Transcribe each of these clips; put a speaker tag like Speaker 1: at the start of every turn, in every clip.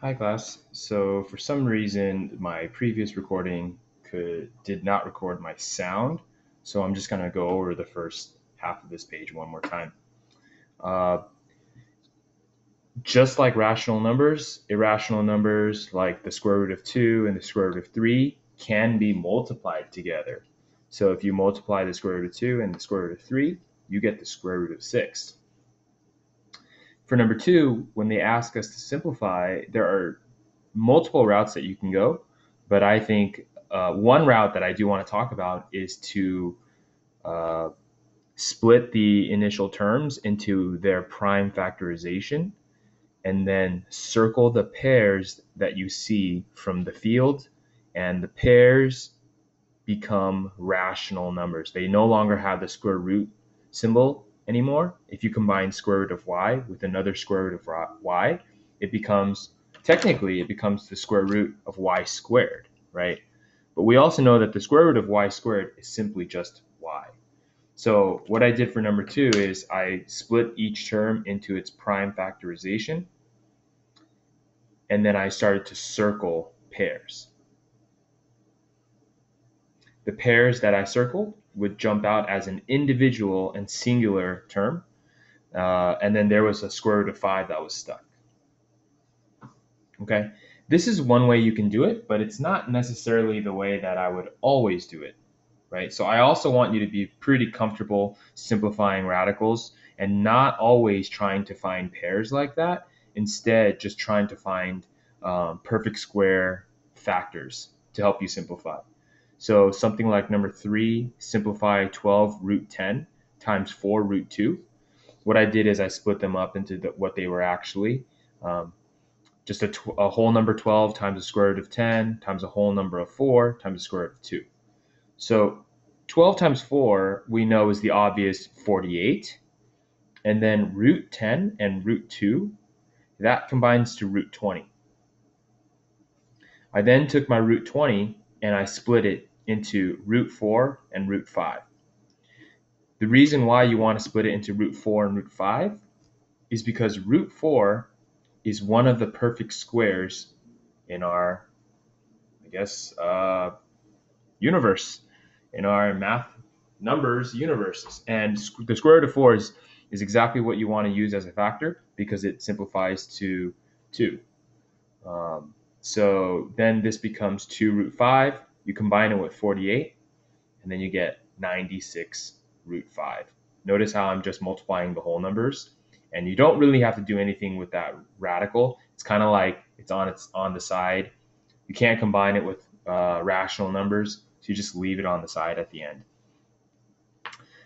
Speaker 1: Hi class. So for some reason, my previous recording did not record my sound. So I'm just going to go over the first half of this page one more time. Uh, just like rational numbers, irrational numbers like the square root of 2 and the square root of 3 can be multiplied together. So if you multiply the square root of 2 and the square root of 3, you get the square root of 6. For number 2, when they ask us to simplify, there are multiple routes that you can go, but I think one route that I do want to talk about is to uh, split the initial terms into their prime factorization and then circle the pairs that you see from the field, and the pairs become rational numbers. They no longer have the square root symbol anymore. If you combine square root of y with another square root of y, it becomes the square root of y squared, right? But we also know that the square root of y squared is simply just y. So what I did for number 2 is I split each term into its prime factorization, and then I started to circle pairs. The pairs that I circled would jump out as an individual and singular term, and then there was a square root of 5 that was stuck. Okay, this is one way you can do it, but it's not necessarily the way that I would always do it, right? So I also want you to be pretty comfortable simplifying radicals and not always trying to find pairs like that. Instead, just trying to find perfect square factors to help you simplify. So something like number 3, simplify 12 root 10 times 4 root 2. What I did is I split them up into what they were actually. Just a whole number 12 times the square root of 10 times a whole number of 4 times the square root of 2. So 12 times 4 we know is the obvious 48. And then root 10 and root 2, that combines to root 20. I then took my root 20 and I split it into root 4 and root 5. The reason why you want to split it into root 4 and root 5 is because root 4 is one of the perfect squares in our, universe, in our math numbers universe. And the square root of 4 is exactly what you want to use as a factor because it simplifies to 2. So then this becomes 2 root 5. You combine it with 48, and then you get 96 root 5. Notice how I'm just multiplying the whole numbers, and you don't really have to do anything with that radical. It's kind of like it's on the side. You can't combine it with rational numbers, so you just leave it on the side at the end.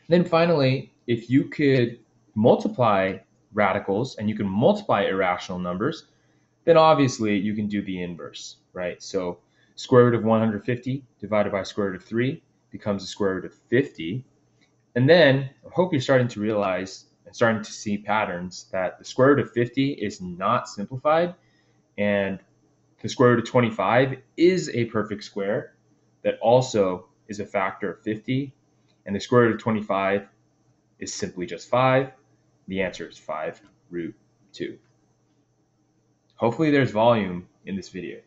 Speaker 1: Then finally, if you could multiply radicals and you can multiply irrational numbers, then obviously you can do the inverse, right? So square root of 150 divided by square root of 3 becomes the square root of 50. And then I hope you're starting to realize and starting to see patterns that the square root of 50 is not simplified, and the square root of 25 is a perfect square that also is a factor of 50, and the square root of 25 is simply just 5. The answer is 5 root 2. Hopefully there's volume in this video.